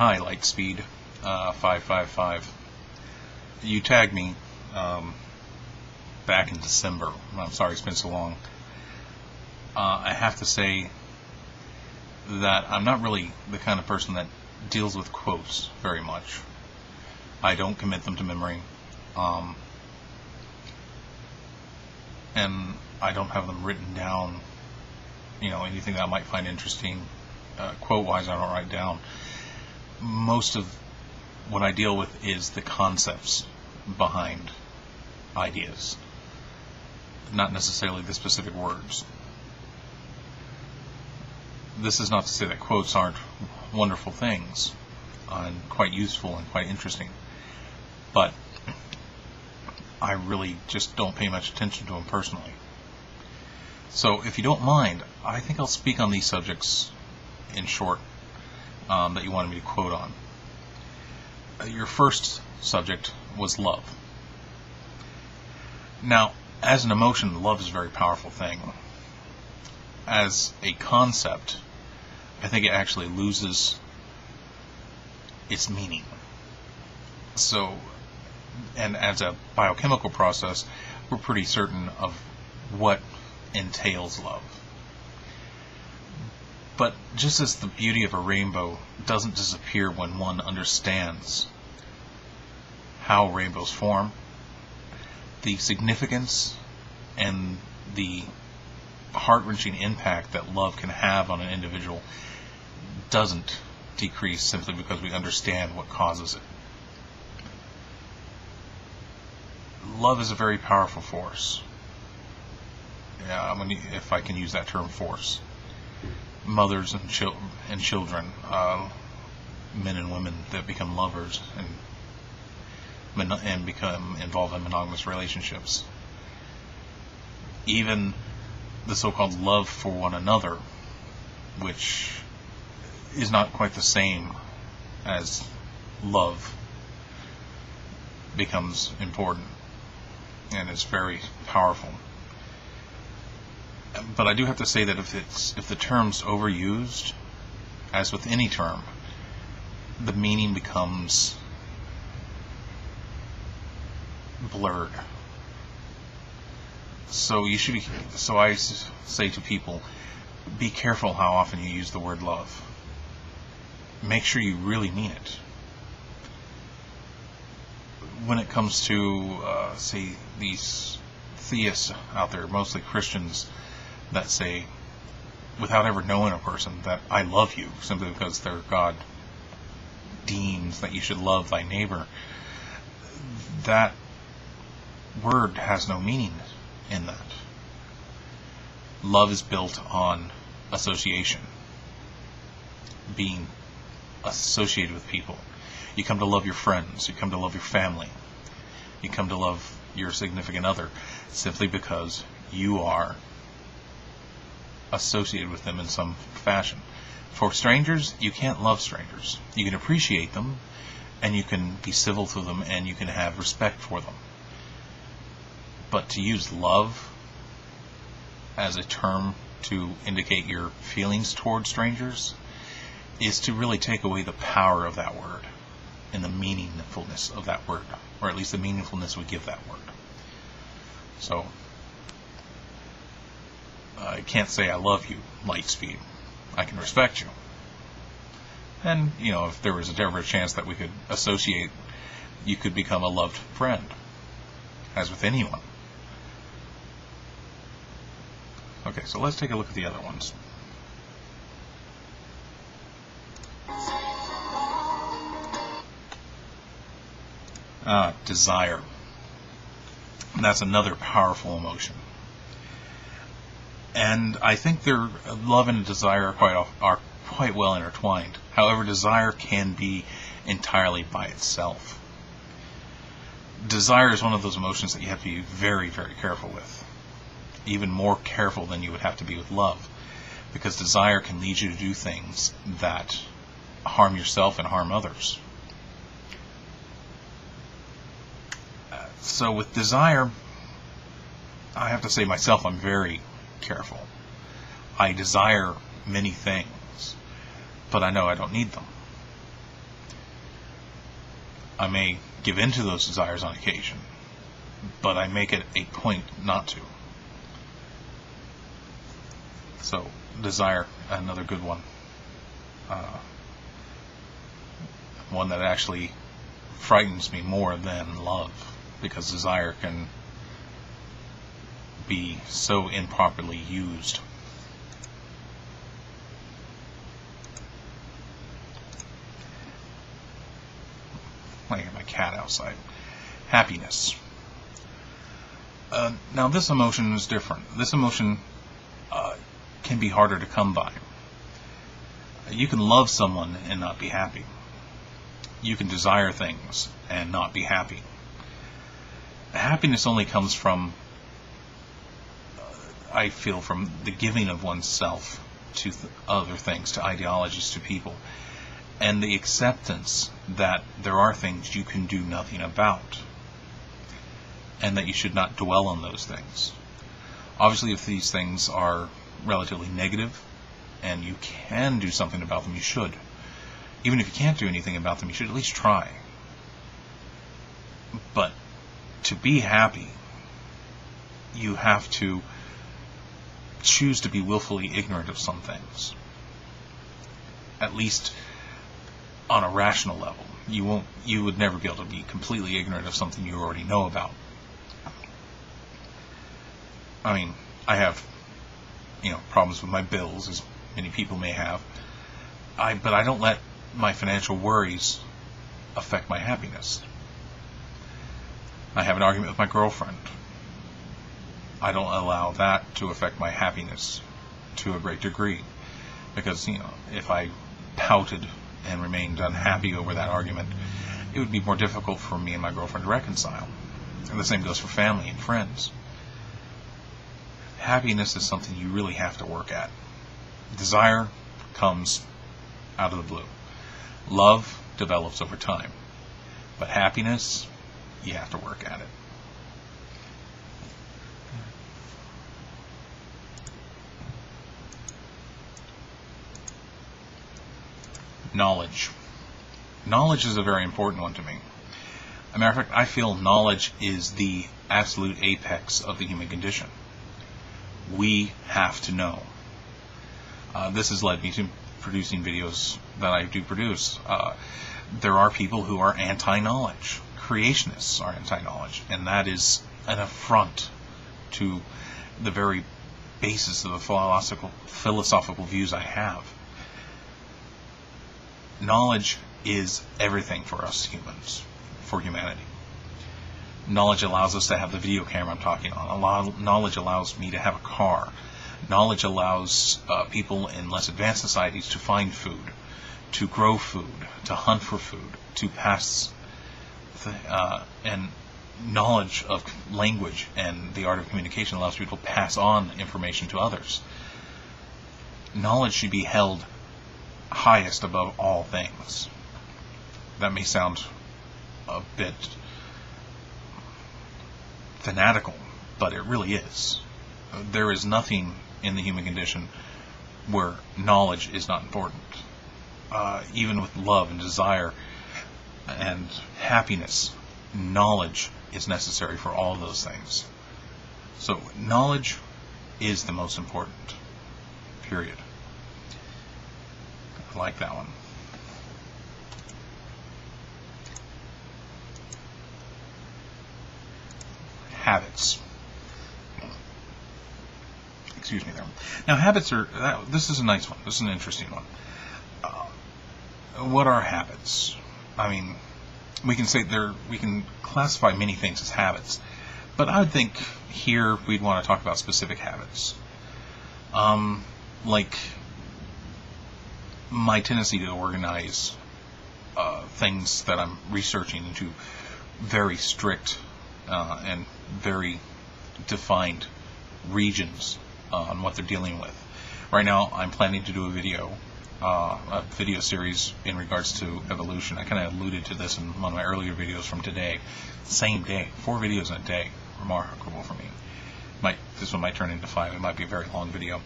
Hi, Lightspeed 555. You tagged me back in December. I'm sorry it's been so long. I have to say that I'm not really the kind of person that deals with quotes very much. I don't commit them to memory. And I don't have them written down. Anything that I might find interesting, quote-wise, I don't write down. Most of what I deal with is the concepts behind ideas, not necessarily the specific words. This is not to say that quotes aren't wonderful things and quite useful and quite interesting, but I really just don't pay much attention to them personally. So if you don't mind, I think I'll speak on these subjects in short that you wanted me to quote on. Your first subject was love. Now, as an emotion, love is a very powerful thing. As a concept, I think it actually loses its meaning. So, and as a biochemical process, we're pretty certain of what entails love. But just as the beauty of a rainbow doesn't disappear when one understands how rainbows form, the significance and the heart-wrenching impact that love can have on an individual doesn't decrease simply because we understand what causes it. Love is a very powerful force. If I can use that term, force. Mothers and children, men and women that become lovers and become involved in monogamous relationships. Even the so-called love for one another, which is not quite the same as love, becomes important and is very powerful. But I do have to say that if the term's overused, as with any term, the meaning becomes blurred. So I say to people, be careful how often you use the word love. Make sure you really mean it. When it comes to, say, these theists out there, mostly Christians, that say, without ever knowing a person, that I love you, simply because their God deems that you should love thy neighbor, that word has no meaning in that. Love is built on association, being associated with people. You come to love your friends, you come to love your family, you come to love your significant other simply because you are associated with them in some fashion. For strangers, you can't love strangers. You can appreciate them, and you can be civil to them, and you can have respect for them. But to use love as a term to indicate your feelings toward strangers is to really take away the power of that word and the meaningfulness of that word, or at least the meaningfulness we give that word. So, I can't say I love you, Lightspeed. I can respect you. And, if there was ever a chance that we could associate, you could become a loved friend, as with anyone. Okay, so let's take a look at the other ones. Desire. That's another powerful emotion. And I think love and desire are quite well intertwined. However, desire can be entirely by itself. Desire is one of those emotions that you have to be very, very careful with. Even more careful than you would have to be with love. Because desire can lead you to do things that harm yourself and harm others. So with desire, I have to say myself, I'm very careful. I desire many things, but I know I don't need them. I may give in to those desires on occasion, but I make it a point not to. So, desire, another good one. One that actually frightens me more than love, because desire can be so improperly used. I hear my cat outside. Happiness. Now this emotion is different. This emotion can be harder to come by. You can love someone and not be happy. You can desire things and not be happy. Happiness only comes from, I feel, from the giving of oneself to other things, to ideologies, to people, and the acceptance that there are things you can do nothing about, and that you should not dwell on those things. Obviously, if these things are relatively negative and you can do something about them, you should. Even if you can't do anything about them, you should at least try. But to be happy, you have to choose to be willfully ignorant of some things. At least on a rational level. You would never be able to be completely ignorant of something you already know about. I mean, I have, problems with my bills, as many people may have. But I don't let my financial worries affect my happiness. I have an argument with my girlfriend. I don't allow that to affect my happiness to a great degree, because if I pouted and remained unhappy over that argument, it would be more difficult for me and my girlfriend to reconcile. And the same goes for family and friends. Happiness is something you really have to work at. Desire comes out of the blue. Love develops over time. But happiness, you have to work at it. Knowledge. Knowledge is a very important one to me. As a matter of fact, I feel knowledge is the absolute apex of the human condition. We have to know. This has led me to producing videos that I do produce. There are people who are anti-knowledge. Creationists are anti-knowledge, and that is an affront to the very basis of the philosophical views I have. Knowledge is everything for us humans, for humanity. Knowledge allows us to have the video camera I'm talking on. Knowledge allows me to have a car. Knowledge allows people in less advanced societies to find food, to grow food, to hunt for food, to pass, and knowledge of language and the art of communication allows people to pass on information to others. Knowledge should be held highest above all things. That may sound a bit fanatical, but it really is. There is nothing in the human condition where knowledge is not important. Even with love and desire and happiness, knowledge is necessary for all of those things. So knowledge is the most important, period. I like that one. Habits. Excuse me there. Now habits are, this is a nice one. This is an interesting one. What are habits? I mean, we can classify many things as habits, but I would think here we'd want to talk about specific habits. Like my tendency to organize things that I'm researching into very strict and very defined regions on what they're dealing with. Right now, I'm planning to do a video series in regards to evolution. I kind of alluded to this in one of my earlier videos from today. Same day, 4 videos in a day. Remarkable for me. This one might turn into 5. It might be a very long video.